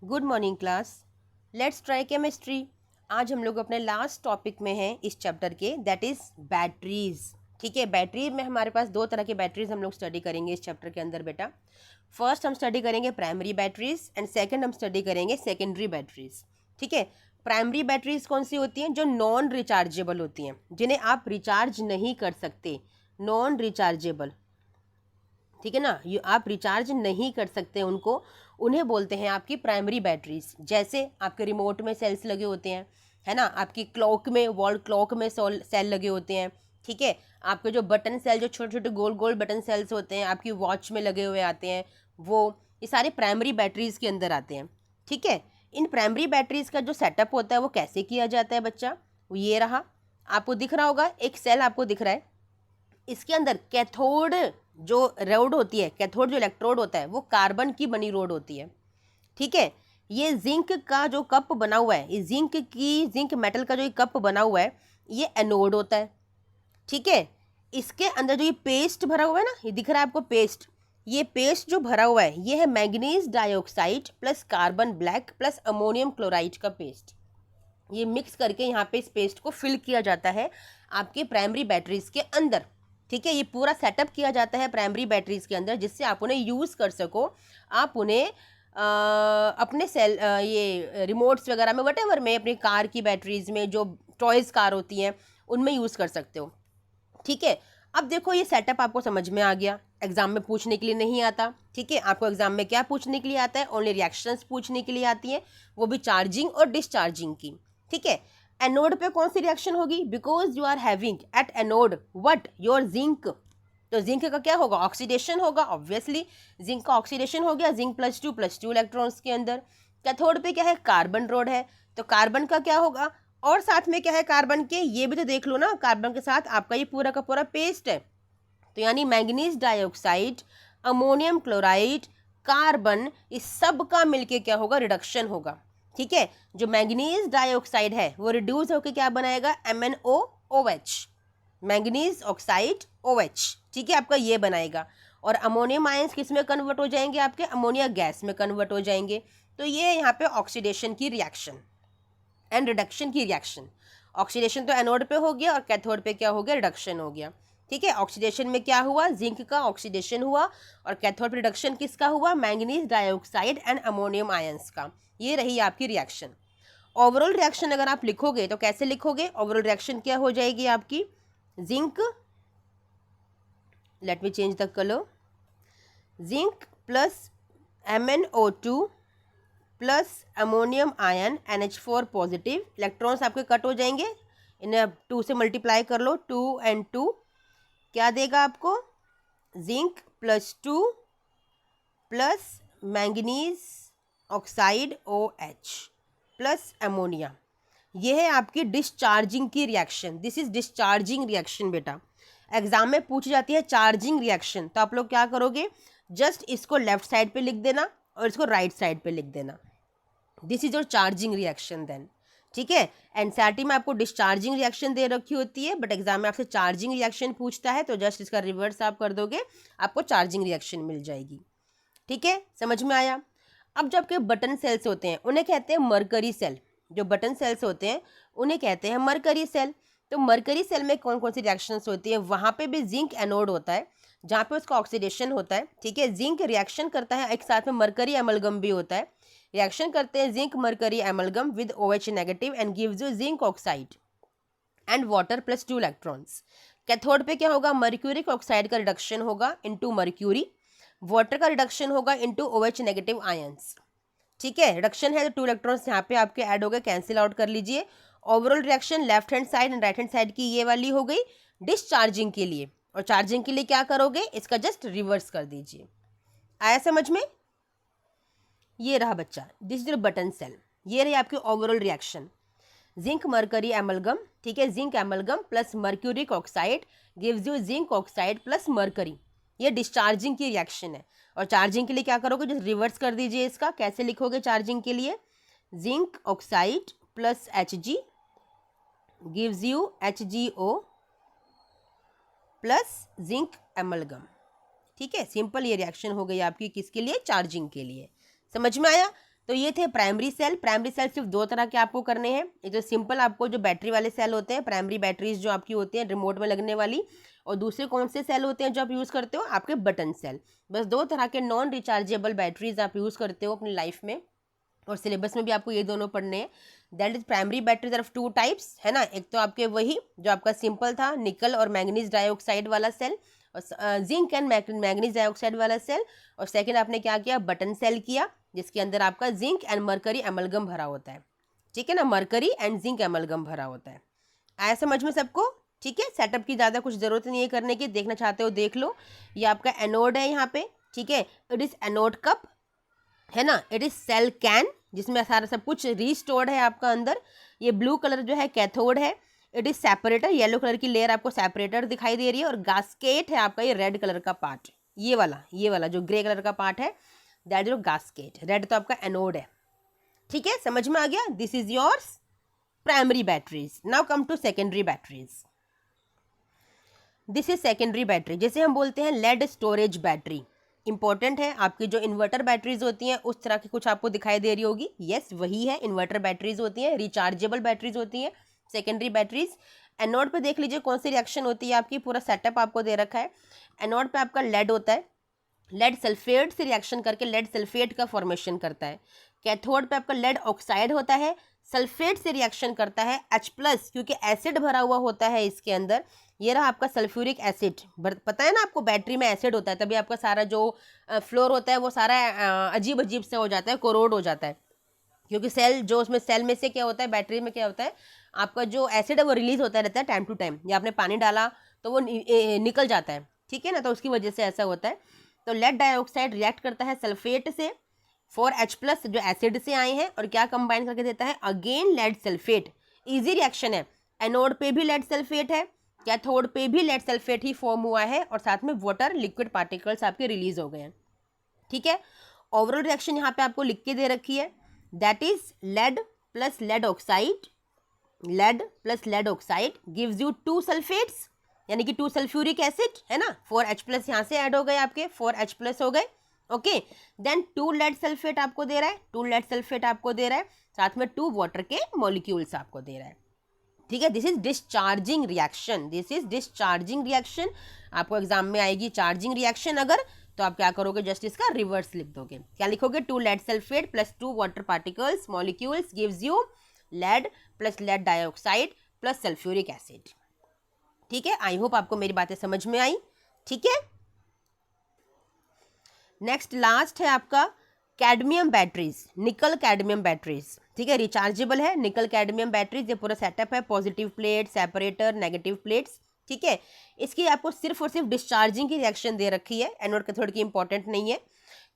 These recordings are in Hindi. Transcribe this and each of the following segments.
Good morning class. Let's try chemistry. आज हम लोग अपने लास्ट टॉपिक में हैं इस चैप्टर के, दैट इज़ बैटरीज। ठीक है, बैटरी में हमारे पास दो तरह के बैटरीज हम लोग स्टडी करेंगे इस चैप्टर के अंदर बेटा। फर्स्ट हम स्टडी करेंगे प्राइमरी बैटरीज एंड सेकंड हम स्टडी करेंगे सेकेंडरी बैटरीज। ठीक है, प्राइमरी बैटरीज कौन सी होती हैं? जो नॉन रिचार्जेबल होती हैं, जिन्हें आप रिचार्ज नहीं कर सकते, नॉन रिचार्जेबल। ठीक है ना, ये आप रिचार्ज नहीं कर सकते उनको, उन्हें बोलते हैं आपकी प्राइमरी बैटरीज। जैसे आपके रिमोट में सेल्स लगे होते हैं, है ना, आपकी क्लॉक में, वॉल क्लॉक में सेल लगे होते हैं। ठीक है, आपके जो बटन सेल, जो छोटे छोटे गोल गोल बटन सेल्स होते हैं आपकी वॉच में लगे हुए आते हैं, वो ये सारे प्राइमरी बैटरीज के अंदर आते हैं। ठीक है, इन प्राइमरी बैटरीज का जो सेटअप होता है वो कैसे किया जाता है बच्चा? वो ये रहा, आपको दिख रहा होगा, एक सेल आपको दिख रहा है, इसके अंदर कैथोड जो रोड होती है, कैथोड जो इलेक्ट्रोड होता है वो कार्बन की बनी रोड होती है। ठीक है, ये जिंक का जो कप बना हुआ है, ये जिंक मेटल का जो ये कप बना हुआ है, ये एनोड होता है। ठीक है, इसके अंदर जो ये पेस्ट भरा हुआ है ना, ये दिख रहा है आपको पेस्ट, ये पेस्ट जो भरा हुआ है ये है manganese dioxide plus carbon black plus ammonium chloride का पेस्ट। ये मिक्स करके यहाँ पे इस पेस्ट को फिल किया जाता है आपके प्राइमरी बैटरीज के अंदर। ठीक है, ये पूरा सेटअप किया जाता है प्राइमरी बैटरीज के अंदर, जिससे आप उन्हें यूज़ कर सको। आप उन्हें अपने सेल ये रिमोट्स वगैरह में, वटेवर में, अपनी कार की बैटरीज में, जो टॉयज़ कार होती हैं उनमें यूज़ कर सकते हो। ठीक है, अब देखो ये सेटअप आपको समझ में आ गया, एग्जाम में पूछने के लिए नहीं आता। ठीक है, आपको एग्जाम में क्या पूछने के लिए आता है? ओनली रिएक्शंस पूछने के लिए आती हैं, वो भी चार्जिंग और डिस्चार्जिंग की। ठीक है, एनोड पे कौन सी रिएक्शन होगी? Because you are having at anode what? Your zinc. तो जिंक का क्या होगा? ऑक्सीडेशन होगा, ऑब्वियसली जिंक का ऑक्सीडेशन हो गया, जिंक +2 इलेक्ट्रॉन्स के अंदर। कैथोड पे क्या है? कार्बन रोड है, तो कार्बन का क्या होगा? और साथ में क्या है कार्बन के? ये भी तो देख लो ना, कार्बन के साथ आपका ये पूरा का पूरा पेस्ट है, तो यानी manganese dioxide, ammonium chloride, carbon, इस सब का मिलके क्या होगा? रिडक्शन होगा। ठीक है, जो मैंगनीज डाइऑक्साइड है वो रिड्यूस होकर क्या बनाएगा? MnOOH, manganese oxide OH। ठीक है, आपका ये बनाएगा, और अमोनियम आयंस किस में कन्वर्ट हो जाएंगे? आपके अमोनिया गैस में कन्वर्ट हो जाएंगे। तो ये यहाँ पे ऑक्सीडेशन की रिएक्शन एंड रिडक्शन की रिएक्शन। ऑक्सीडेशन तो एनोड पे हो गया और कैथोड पे क्या हो गया? रिडक्शन हो गया। ठीक है, ऑक्सीडेशन में क्या हुआ? जिंक का ऑक्सीडेशन हुआ, और कैथोड पे रिडक्शन किसका हुआ? Manganese dioxide and ammonium ions का। ये रही आपकी रिएक्शन। ओवरऑल रिएक्शन अगर आप लिखोगे तो कैसे लिखोगे? ओवरऑल रिएक्शन क्या हो जाएगी आपकी? Zinc, let me change the colour, zinc plus MnO2 plus ammonium ion NH4 positive, electrons आपके कट हो जाएंगे, इन्हें 2 से मल्टीप्लाई कर लो, 2 and 2 क्या देगा आपको? Zinc +2 plus manganese oxide OH plus ammonia. ये है आपकी डिस्चार्जिंग की reaction. This is discharging reaction बेटा। एग्जाम में पूछी जाती है चार्जिंग रिएक्शन, तो आप लोग क्या करोगे? जस्ट इसको लेफ्ट साइड पे लिख देना और इसको राइट साइड पे लिख देना। This is your charging reaction then. ठीक है, एनसीईआरटी में आपको डिस्चार्जिंग रिएक्शन दे रखी होती है, बट एग्जाम में आपसे चार्जिंग रिएक्शन पूछता है, तो जस्ट इसका रिवर्स आप कर दोगे, आपको चार्जिंग रिएक्शन मिल जाएगी। ठीक है, समझ में आया? अब जब के बटन सेल्स होते हैं उन्हें कहते हैं मरकरी सेल। जो बटन सेल्स होते हैं उन्हें कहते हैं मरकरी सेल। तो मरकरी सेल में कौन कौन सी रिएक्शंस होती है? वहाँ पे भी जिंक एनोड होता है, जहाँ पे उसका ऑक्सीडेशन होता है। ठीक है, जिंक रिएक्शन करता है, एक साथ में मरकरी एमलगम भी होता है, रिएक्शन करते हैं zinc mercury amalgam with OH negative and gives you zinc oxide and water +2 electrons. Cathode पे क्या होगा? मर्क्यूरिक ऑक्साइड का रिडक्शन होगा इनटू मर्क्यूरी, वाटर का रिडक्शन होगा इनटू OH नेगेटिव आयंस। ठीक है, रिडक्शन है तो 2 इलेक्ट्रॉन्स यहाँ पे आपके ऐड हो गए, कैंसिल आउट कर लीजिए। Overall reaction left hand side and right hand side की ये वाली हो गई डिस्चार्जिंग के लिए, और चार्जिंग के लिए क्या करोगे? इसका जस्ट रिवर्स कर दीजिए। आया समझ में? ये रहा बच्चा, this is your button cell. ये रही आपकी overall reaction, zinc mercury amalgam. ठीक है, zinc amalgam plus mercuric oxide gives you zinc oxide plus mercury. ये डिस्चार्जिंग की रिएक्शन है, और चार्जिंग के लिए क्या करोगे? जस्ट रिवर्स कर दीजिए इसका। कैसे लिखोगे चार्जिंग के लिए? Zinc oxide plus Hg gives you HgO plus zinc amalgam. ठीक है, सिंपल ये रिएक्शन हो गई आपकी, किसके लिए? चार्जिंग के लिए। समझ में आया? तो ये थे प्राइमरी सेल। प्राइमरी सेल सिर्फ दो तरह के आपको करने हैं। एक तो सिंपल आपको जो बैटरी वाले सेल होते हैं, प्राइमरी बैटरीज जो आपकी होती हैं रिमोट में लगने वाली, और दूसरे कौन से सेल होते हैं जो आप यूज़ करते हो, आपके बटन सेल। बस दो तरह के नॉन रिचार्जेबल बैटरीज आप यूज़ करते हो अपनी लाइफ में, और सिलेबस में भी आपको ये दोनों पढ़ने हैं। That is primary batteries of two types, है ना। एक तो आपके वही जो आपका सिंपल था, निकल और मैंगनीज डाइऑक्साइड वाला सेल, और जिंक एंड मैंगनीज डाइऑक्साइड वाला सेल। और सेकंड आपने क्या किया, बटन सेल किया, जिसके अंदर आपका जिंक एंड मरकरी एमलगम भरा होता है, ठीक है ना, मरकरी एंड जिंक एमलगम भरा होता है। आया समझ में सबको? ठीक है, सेटअप की ज़्यादा कुछ ज़रूरत नहीं है करने की, देखना चाहते हो देख लो। ये आपका एनोड है यहाँ पे, ठीक है, इट इज़ एनोड कप, है ना। इट इज़ सेल कैन, जिसमें सारा सब कुछ रीस्टोर्ड है आपका अंदर। ये ब्लू कलर जो है कैथोड है। It is separator, yellow colour की लेयर आपको सेपरेटर दिखाई दे रही है। और गास्केट है आपका ये रेड कलर का पार्ट, ये वाला जो ग्रे कलर का पार्ट है, दैट इज गास्केट। रेड तो आपका एनोड है, ठीक है, समझ में आ गया। This is yours primary batteries. Now come to secondary batteries. This is secondary battery, जैसे हम बोलते हैं लेड स्टोरेज बैटरी। इंपॉर्टेंट है, आपकी जो इन्वर्टर बैटरीज होती हैं उस तरह की कुछ आपको दिखाई दे रही होगी। यस, वही है, इन्वर्टर बैटरीज होती हैं, रिचार्जेबल बैटरीज होती हैं सेकेंडरी बैटरीज। एनोड पे देख लीजिए कौन सी रिएक्शन होती है आपकी, पूरा सेटअप आपको दे रखा है। एनोड पे आपका लेड होता है, लेड सल्फेट से रिएक्शन करके लेड सल्फेट का फॉर्मेशन करता है। कैथोड पे आपका लेड ऑक्साइड होता है, सल्फेट से रिएक्शन करता है H+, क्योंकि एसिड भरा हुआ होता है इसके अंदर। ये रहा आपका सल्फ्यूरिक एसिड, पता है ना आपको, बैटरी में एसिड होता है, तभी आपका सारा जो फ्लोर होता है वो सारा अजीब अजीब से हो जाता है, कोरोड हो जाता है। क्योंकि सेल जो उसमें सेल में से क्या होता है, बैटरी में क्या होता है, आपका जो एसिड है वो रिलीज होता रहता है टाइम टू टाइम, या आपने पानी डाला तो वो निकल जाता है, ठीक है ना, तो उसकी वजह से ऐसा होता है। तो लेड डाइऑक्साइड रिएक्ट करता है सल्फेट से, H+ जो एसिड से आए हैं, और क्या कंबाइन करके देता है, again lead sulphate. Easy reaction है, एनोड पे भी लेड सल्फेट है, कैथोड पे भी लेड सल्फेट ही फॉर्म हुआ है, और साथ में वाटर लिक्विड पार्टिकल्स आपके रिलीज हो गए हैं, ठीक है। ओवरऑल रिएक्शन यहाँ पे आपको लिख के दे रखी है, that is lead plus lead oxide, lead plus lead oxide gives you 2 sulphates, यानी कि 2 सल्फ्यूरिक एसिड, है ना। 4H+ यहाँ से ऐड हो गए, आपके 4H+ हो गए, ओके। देन 2 लेड सल्फेट आपको दे रहा है, 2 लेड सल्फेट आपको दे रहा है, साथ में 2 वाटर के मॉलिक्यूल्स आपको दे रहा है, ठीक है। This is discharging reaction, this is discharging reaction. आपको एग्जाम में आएगी चार्जिंग रिएक्शन अगर, तो आप क्या करोगे, जस्ट इसका रिवर्स लिख दोगे। क्या लिखोगे, 2 lead sulphate plus 2 water particles molecules gives you lead plus lead dioxide plus sulphuric acid, ठीक है। आई होप आपको मेरी बातें समझ में आई, ठीक है। नेक्स्ट लास्ट है आपका कैडमियम बैटरीज, निकल कैडमियम बैटरीज, ठीक है, रिचार्जेबल है निकल कैडमियम बैटरीज। ये पूरा सेटअप है, positive plate, separator, negative plates, ठीक है। इसकी आपको सिर्फ और सिर्फ डिस्चार्जिंग की रिएक्शन दे रखी है, एनोड कैथोड की इंपॉर्टेंट नहीं है।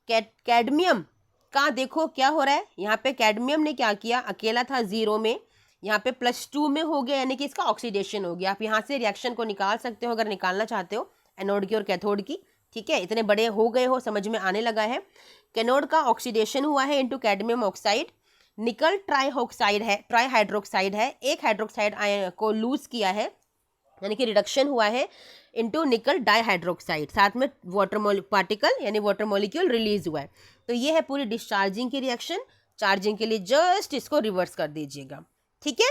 कैडमियम का देखो क्या हो रहा है, यहाँ पे कैडमियम ने क्या किया, अकेला था 0 में, यहाँ पे +2 में हो गया, यानी कि इसका ऑक्सीडेशन हो गया। आप यहाँ से रिएक्शन को निकाल सकते हो अगर निकालना चाहते हो, एनोड की और कैथोड की, ठीक है। इतने बड़े हो गए हो, समझ में आने लगा है। कैनोड का ऑक्सीडेशन हुआ है इनटू कैडमियम ऑक्साइड, निकल ट्राइऑक्साइड है, ट्राइहाइड्रोक्साइड है, एक हाइड्रोक्साइड को लूज किया है, यानी कि रिडक्शन हुआ है इनटू निकल डाइहाइड्रोक्साइड, साथ में वाटर पार्टिकल यानी वाटर मॉलिक्यूल रिलीज हुआ है। तो ये है पूरी डिस्चार्जिंग की रिएक्शन। चार्जिंग के लिए जस्ट इसको रिवर्स कर दीजिएगा, ठीक है।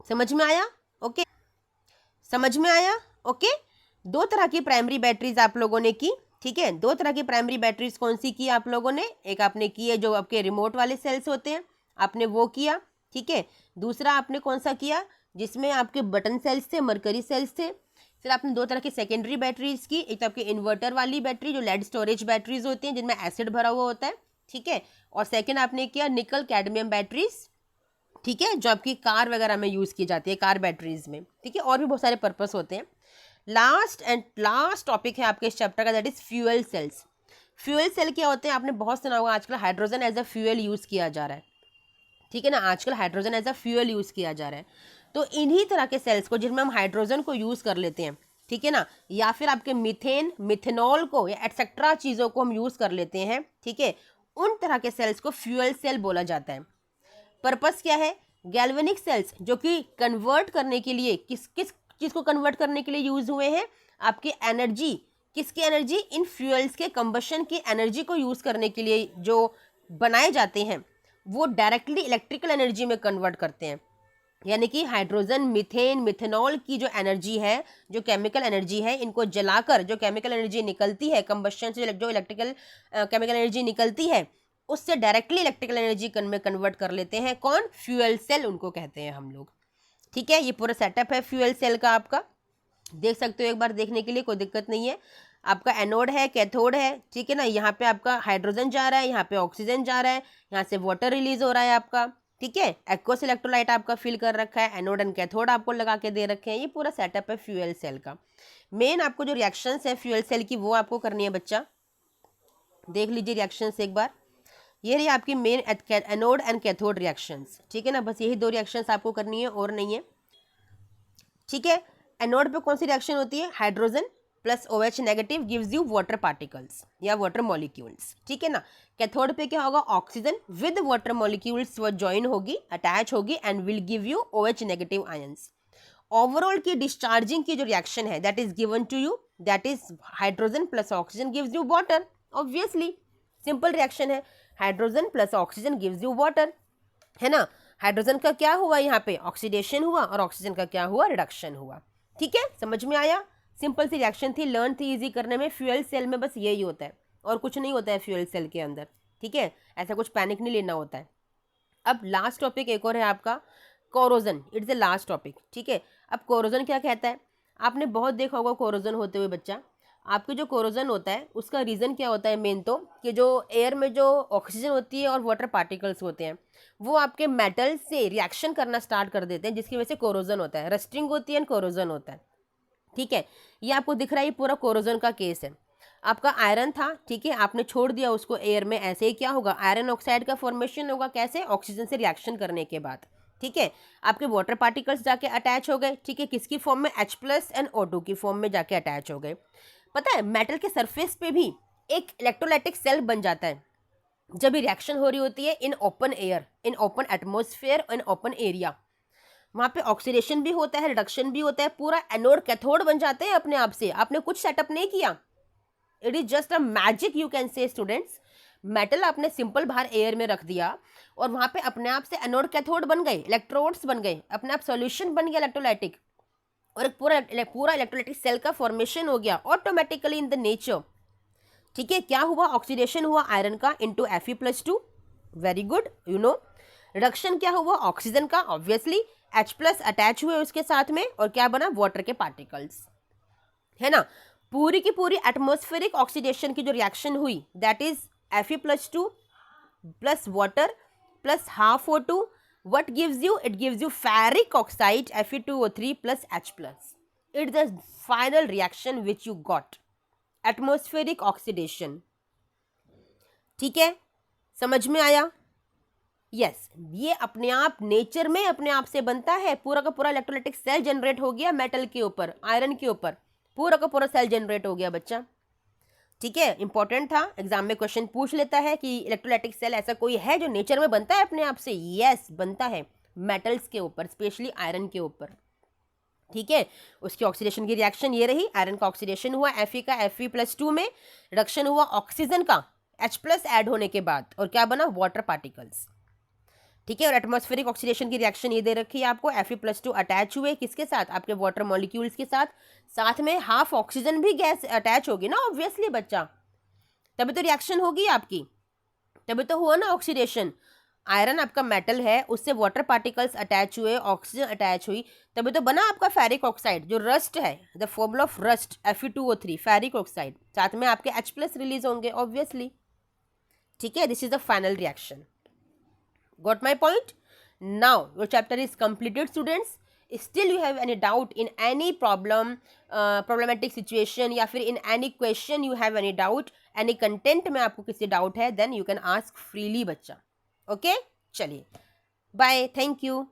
समझ में आया? ओके, समझ में आया? ओके। 2 तरह की प्राइमरी बैटरीज आप लोगों ने की, ठीक है। 2 तरह की प्राइमरी बैटरीज कौन सी की आप लोगों ने, एक आपने की है जो आपके रिमोट वाले सेल्स होते हैं, आपने वो किया, ठीक है। दूसरा आपने कौन सा किया, जिसमें आपके बटन सेल्स थे, मरकरी सेल्स थे। फिर आपने 2 तरह की सेकेंडरी बैटरीज की, एक तो आपके इन्वर्टर वाली बैटरी जो लेड स्टोरेज बैटरीज होती हैं जिनमें एसिड भरा हुआ होता है, ठीक है। और सेकेंड आपने किया निकल कैडमियम बैटरीज, ठीक है, जो आपकी कार वगैरह में यूज़ की जाती है, कार बैटरीज में, ठीक है, और भी बहुत सारे पर्पस होते हैं। लास्ट टॉपिक है आपके इस चैप्टर का, that is fuel cells. Fuel cell क्या होते हैं, आपने बहुत सुना होगा, आजकल hydrogen as a fuel use किया जा रहा है, ठीक है ना, आजकल hydrogen as a fuel use किया जा रहा है। तो इन्हीं तरह के सेल्स को जिनमें हम हाइड्रोजन को यूज़ कर लेते हैं, ठीक है ना, या फिर आपके मीथेन, मिथेनॉल को या एटसेट्रा चीज़ों को हम यूज़ कर लेते हैं, ठीक है, उन तरह के सेल्स को फ्यूल सेल बोला जाता है। पर्पस क्या है, गैल्वेनिक सेल्स जो कि कन्वर्ट करने के लिए किस चीज़ को कन्वर्ट करने के लिए यूज़ हुए हैं, आपकी एनर्जी, किसकी एनर्जी, इन फ्यूल्स के कंबशन की एनर्जी को यूज़ करने के लिए जो बनाए जाते हैं, वो डायरेक्टली इलेक्ट्रिकल एनर्जी में कन्वर्ट करते हैं। यानी कि हाइड्रोजन, मीथेन, मिथेनॉल की जो एनर्जी है, जो केमिकल एनर्जी है, इनको जलाकर जो केमिकल एनर्जी निकलती है कंबशन से, जो इलेक्ट्रिकल केमिकल एनर्जी निकलती है, उससे डायरेक्टली इलेक्ट्रिकल एनर्जी में कन्वर्ट कर लेते हैं। कौन? फ्यूल सेल उनको कहते हैं हम लोग। ठीक है, ये पूरा सेटअप है फ्यूल सेल का। आपका देख सकते हो एक बार देखने के लिए, कोई दिक्कत नहीं है। आपका एनोड है, कैथोड है, ठीक है ना। यहाँ पे आपका हाइड्रोजन जा रहा है, यहाँ पे ऑक्सीजन जा रहा है, यहाँ से वाटर रिलीज हो रहा है आपका। ठीक है, एक्वस इलेक्ट्रोलाइट आपका फिल कर रखा है, एनोड एंड कैथोड आपको लगा के दे रखे हैं। ये पूरा सेटअप है फ्यूल सेल का। मेन आपको जो रिएक्शंस है फ्यूल सेल की वो आपको करनी है बच्चा। देख लीजिए रिएक्शंस एक बार। ये रही आपकी main anode and cathode reactions. ठीक है ना, बस यही दो रिएक्शंस आपको करनी है और नहीं है। ठीक है, एनोड पे कौन सी रिएक्शन होती है? Hydrogen plus OH negative gives you water particles या वाटर मॉलिक्यूल्स। ठीक है ना। कैथोड पे क्या होगा? ऑक्सीजन विद वाटर मॉलिक्यूल्स वो ज्वाइन होगी, अटैच होगी and will give you OH negative ions. Overall की डिस्चार्जिंग की जो रिएक्शन है that is given to you, that is hydrogen plus oxygen gives you water. Obviously simple reaction है, hydrogen plus oxygen gives you water, है ना। हाइड्रोजन का क्या हुआ? यहाँ पे ऑक्सीडेशन हुआ और ऑक्सीजन का क्या हुआ? रिडक्शन हुआ। ठीक है, समझ में आया? सिंपल सी रिएक्शन थी, लर्न थी इजी करने में। फ्यूल सेल में बस यही होता है और कुछ नहीं होता है फ्यूल सेल के अंदर। ठीक है, ऐसा कुछ पैनिक नहीं लेना होता है। अब लास्ट टॉपिक एक और है आपका, corrosion. It's the last topic. ठीक है, अब कोरोजन क्या कहता है? आपने बहुत देखा होगा कोरोजन होते हुए बच्चा। आपके जो कोरोजन होता है उसका रीज़न क्या होता है? मेन तो कि जो एयर में जो ऑक्सीजन होती है और वाटर पार्टिकल्स होते हैं वो आपके मेटल से रिएक्शन करना स्टार्ट कर देते हैं, जिसकी वजह से कोरोजन होता है। रस्टिंग होती है एंड कोरोजन होता है। ठीक है, ये आपको दिख रहा है, ये पूरा कोरोजन का केस है। आपका आयरन था, ठीक है, आपने छोड़ दिया उसको एयर में, ऐसे ही क्या होगा? आयरन ऑक्साइड का फॉर्मेशन होगा। कैसे? ऑक्सीजन से रिएक्शन करने के बाद। ठीक है, आपके वाटर पार्टिकल्स जाके अटैच हो गए। ठीक है, किसकी फॉर्म में? H+ एंड O2 की फॉर्म में जाके अटैच हो गए। पता है मेटल के सरफेस पे भी एक इलेक्ट्रोलाइटिक सेल बन जाता है जब भी रिएक्शन हो रही होती है in open air, in open atmosphere, in open area. वहाँ पे ऑक्सीडेशन भी होता है, रिडक्शन भी होता है, पूरा एनोड कैथोड बन जाते हैं अपने आप से। आपने कुछ सेटअप नहीं किया, it is just a magic you can say students. Metal आपने सिंपल बाहर एयर में रख दिया और वहाँ पे अपने आप से एनोड कैथोड बन गए, इलेक्ट्रोड्स बन गए, अपने आप सॉल्यूशन बन गया इलेक्ट्रोलाइटिक, और एक पूरा इलेक्ट्रोलाइटिक सेल का फॉर्मेशन हो गया ऑटोमेटिकली इन द नेचर। ठीक है, क्या हुआ? ऑक्सीडेशन हुआ आयरन का into Fe+2। Very good, you know. Reduction क्या हुआ? ऑक्सीजन का, ऑब्वियसली H+ अटैच हुए उसके साथ में और क्या बना? वाटर के पार्टिकल्स, है ना। पूरी की पूरी एटमॉस्फेरिक ऑक्सीडेशन की जो रिएक्शन हुई that is Fe+2 plus water plus half O2। what gives you? It gives you ferric oxide Fe2O3 plus H+. It's the final reaction which you got, atmospheric oxidation. ठीक है, समझ में आया? यस, ये अपने आप नेचर में अपने आप से बनता है। पूरा का पूरा इलेक्ट्रोलाइटिक सेल जनरेट हो गया मेटल के ऊपर, आयरन के ऊपर, पूरा का पूरा सेल जनरेट हो गया बच्चा। ठीक है, इंपॉर्टेंट था, एग्जाम में क्वेश्चन पूछ लेता है कि इलेक्ट्रोलाइटिक सेल ऐसा कोई है जो नेचर में बनता है अपने आप से? यस, बनता है मेटल्स के ऊपर, स्पेशली आयरन के ऊपर। ठीक है, उसकी ऑक्सीडेशन की रिएक्शन ये रही, आयरन का ऑक्सीडेशन हुआ Fe का Fe+2 में, रिडक्शन हुआ ऑक्सीजन का H+ ऐड होने के बाद, और क्या बना? Water particles. ठीक है, और एटमॉस्फेरिक ऑक्सीडेशन की रिएक्शन ये दे रखी है आपको, Fe+2 अटैच हुए किसके साथ? आपके वाटर मॉलिक्यूल्स के साथ, साथ में हाफ ऑक्सीजन भी गैस अटैच होगी ना, ऑब्वियसली बच्चा, तभी तो रिएक्शन होगी आपकी, तभी तो हुआ ना ऑक्सीडेशन। आयरन आपका मेटल है, उससे वाटर पार्टिकल्स अटैच हुए, ऑक्सीजन अटैच हुई, तभी तो बना आपका फेरिक ऑक्साइड, जो रस्ट है, the formula of rust Fe2O3, ferric oxide, साथ में आपके H+ रिलीज होंगे ऑब्वियसली। ठीक है, this is the final reaction. Got my point? Now your chapter is completed, students. Still you have any doubt in any problematic situation, या फिर in any question you have any doubt, any content में आपको किसी डाउट है, then you can ask freely बच्चा। ओके, चलिए, बाय, थैंक यू।